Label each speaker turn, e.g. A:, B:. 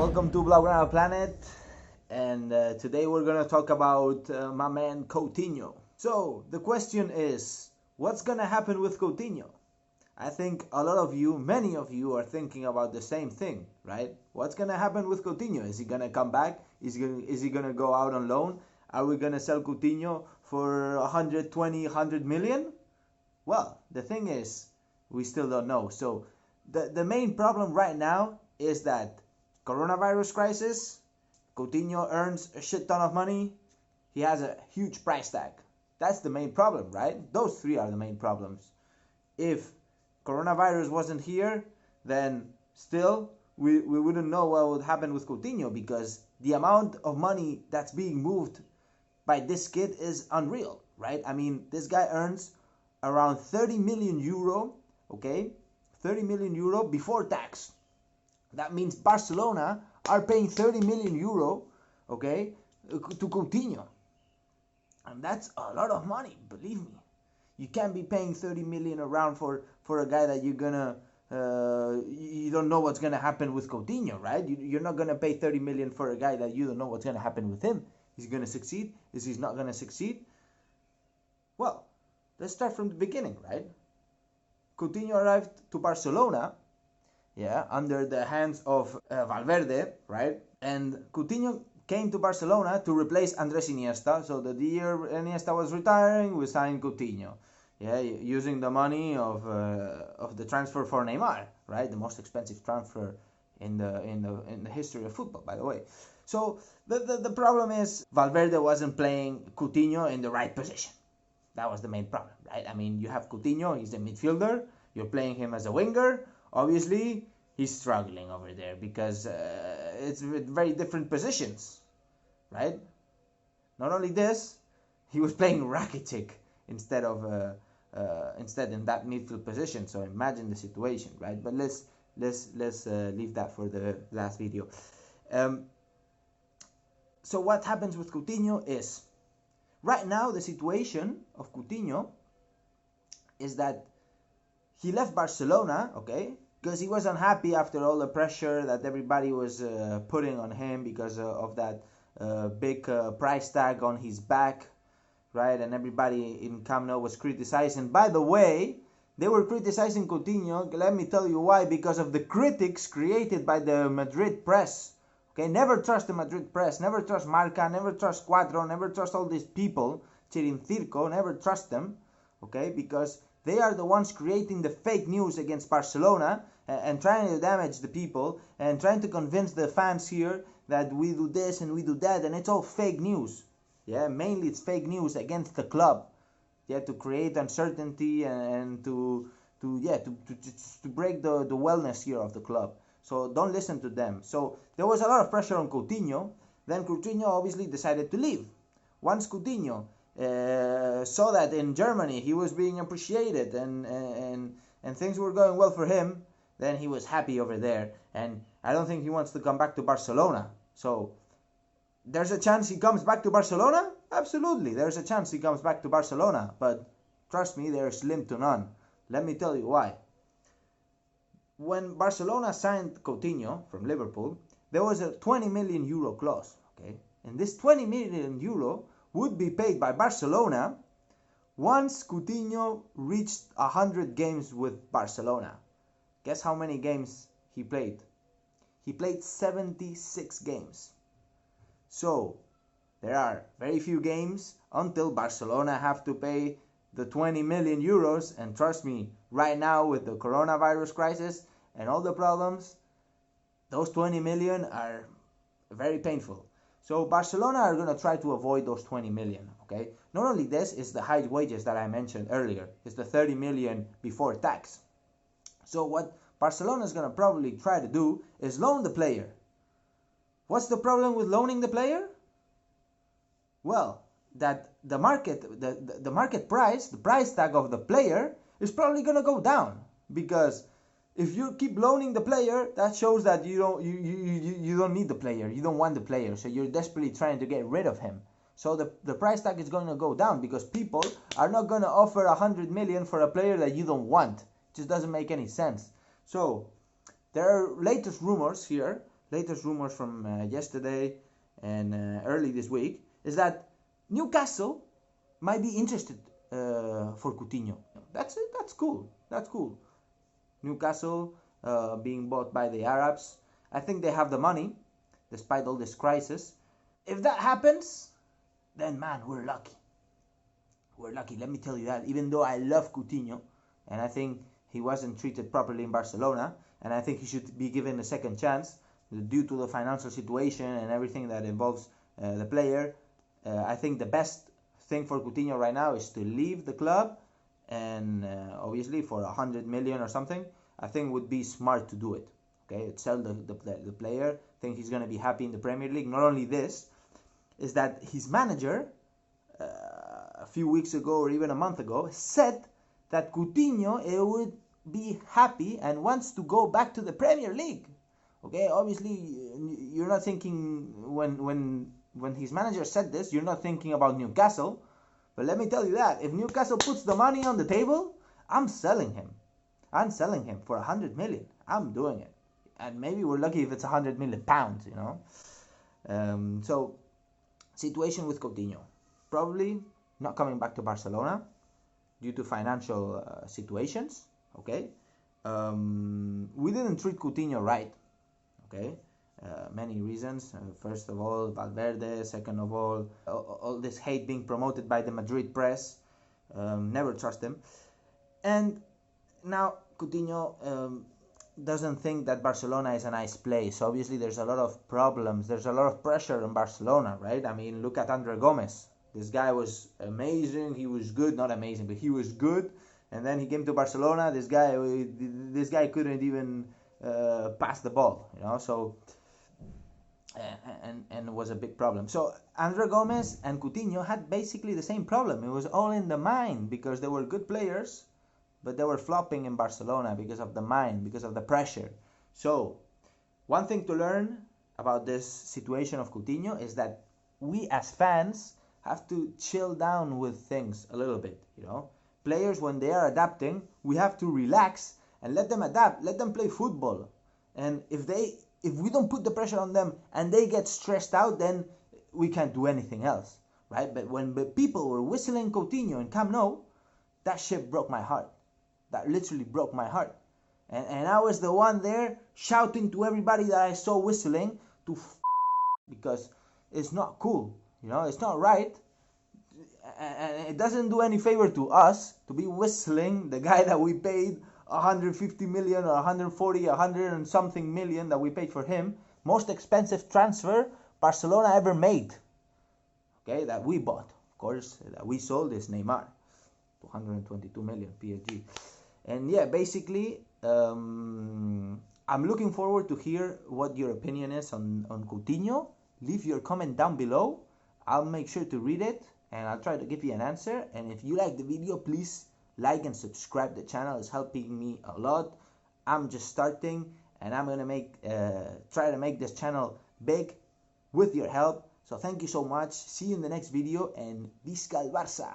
A: Welcome to Blaugrana Planet, and today we're gonna talk about my man Coutinho. So the question is, what's gonna happen with Coutinho? I think a lot of you, many of you, are thinking about the same thing, right? What's gonna happen with Coutinho? Is he gonna come back? Is he gonna go out on loan? Are we gonna sell Coutinho for 120, 100 million? Well, the thing is, we still don't know. So the main problem right now is that coronavirus crisis, Coutinho earns a shit ton of money, he has a huge price tag. That's the main problem, right? Those three are the main problems. If coronavirus wasn't here, then still we wouldn't know what would happen with Coutinho, because the amount of money that's being moved by this kid is unreal, right? I mean, this guy earns around 30 million euro, okay? 30 million euro before tax. That means Barcelona are paying 30 million euro, okay, to Coutinho. And that's a lot of money, believe me. You can't be paying 30 million around for a guy that you're gonna, you don't know what's gonna happen with Coutinho, right? You're not gonna pay 30 million for a guy that you don't know what's gonna happen with him. Is he gonna succeed? Is he not gonna succeed? Well, let's start from the beginning, right? Coutinho arrived to Barcelona, under the hands of Valverde, right? And Coutinho came to Barcelona to replace Andrés Iniesta. So the year Iniesta was retiring, we signed Coutinho, using the money of the transfer for Neymar, right? The most expensive transfer in the history of football, by the way. So the problem is Valverde wasn't playing Coutinho in the right position. That was the main problem, right? I mean, you have Coutinho, he's a midfielder, you're playing him as a winger. Obviously, he's struggling over there because it's very different positions, right? Not only this, he was playing Rakitic instead in that midfield position. So imagine the situation, right? But let's leave that for the last video. So what happens with Coutinho is, right now the situation of Coutinho is that he left Barcelona, okay, because he was unhappy after all the pressure that everybody was putting on him because of that big price tag on his back, right? And everybody in Camp Nou was criticizing. By the way, they were criticizing Coutinho, let me tell you why, because of the critics created by the Madrid press. Okay, never trust the Madrid press, never trust Marca, never trust Cuatro, never trust all these people, Circo, never trust them, okay, because they are the ones creating the fake news against Barcelona and trying to damage the people and trying to convince the fans here that we do this and we do that, and it's all fake news. Mainly it's fake news against the club. To create uncertainty and to break the wellness here of the club. So don't listen to them. So there was a lot of pressure on Coutinho. Then Coutinho obviously decided to leave. Once Coutinho saw that in Germany he was being appreciated and things were going well for him, then he was happy over there. And I don't think he wants to come back to Barcelona. So there's a chance he comes back to Barcelona? Absolutely, there's a chance he comes back to Barcelona. But trust me, they're slim to none. Let me tell you why. When Barcelona signed Coutinho from Liverpool, there was a 20 million euro clause, okay? And this 20 million euro would be paid by Barcelona once Coutinho reached 100 games with Barcelona. Guess how many games he played? He played 76 games. So there are very few games until Barcelona have to pay the 20 million euros, and trust me, right now with the coronavirus crisis and all the problems, those 20 million are very painful. So Barcelona are going to try to avoid those 20 million, okay? Not only this, is the high wages that I mentioned earlier. It's the 30 million before tax. So what Barcelona is going to probably try to do is loan the player. What's the problem with loaning the player? Well, that the market price, the price tag of the player is probably going to go down, because if you keep loaning the player, that shows that you don't need the player, you don't want the player, so you're desperately trying to get rid of him. So the price tag is going to go down, because people are not going to offer 100 million for a player that you don't want. It just doesn't make any sense. So there are latest rumors here latest rumors from yesterday and early this week, is that Newcastle might be interested for Coutinho. That's it. That's cool. That's cool. Newcastle being bought by the Arabs. I think they have the money, despite all this crisis. If that happens, then man, we're lucky. We're lucky. Let me tell you that. Even though I love Coutinho, and I think he wasn't treated properly in Barcelona, and I think he should be given a second chance due to the financial situation and everything that involves the player. I think the best thing for Coutinho right now is to leave the club, and obviously for 100 million or something, I think would be smart to do it. Okay, sell the player. I think he's going to be happy in the Premier League. Not only this, is that his manager a few weeks ago or even a month ago said that Coutinho would be happy and wants to go back to the Premier League. Okay, obviously you're not thinking when his manager said this, you're not thinking about Newcastle. But let me tell you that if Newcastle puts the money on the table, I'm selling him. I'm selling him for 100 million. I'm doing it, and maybe we're lucky if it's 100 million pounds. You know. So situation with Coutinho, probably not coming back to Barcelona due to financial situations. Okay, we didn't treat Coutinho right. Okay, many reasons. First of all, Valverde. Second of all this hate being promoted by the Madrid press. Never trust him. And now Coutinho doesn't think that Barcelona is a nice place. Obviously, there's a lot of problems. There's a lot of pressure in Barcelona, right? I mean, look at Andre Gomes. This guy was amazing. He was good, not amazing, but he was good. And then he came to Barcelona. This guy couldn't even pass the ball, you know. So and it was a big problem. So Andre Gomes and Coutinho had basically the same problem. It was all in the mind because they were good players, but they were flopping in Barcelona because of the mind, because of the pressure. So one thing to learn about this situation of Coutinho is that we as fans have to chill down with things a little bit, you know. Players, when they are adapting, we have to relax and let them adapt, let them play football. And if we don't put the pressure on them and they get stressed out, then we can't do anything else, right? But when the people were whistling Coutinho in Camp Nou, that shit broke my heart. That literally broke my heart. And I was the one there shouting to everybody that I saw whistling to because it's not cool, you know, it's not right. And it doesn't do any favor to us to be whistling the guy that we paid 150 million or 140, 100 and something million that we paid for him. Most expensive transfer Barcelona ever made. Okay, that we bought. Of course, that we sold is Neymar. 222 million PSG. And yeah, basically, I'm looking forward to hear what your opinion is on Coutinho. Leave your comment down below. I'll make sure to read it and I'll try to give you an answer. And if you like the video, please like and subscribe. The channel is helping me a lot. I'm just starting and I'm gonna try to make this channel big with your help. So thank you so much. See you in the next video and Visca el Barça.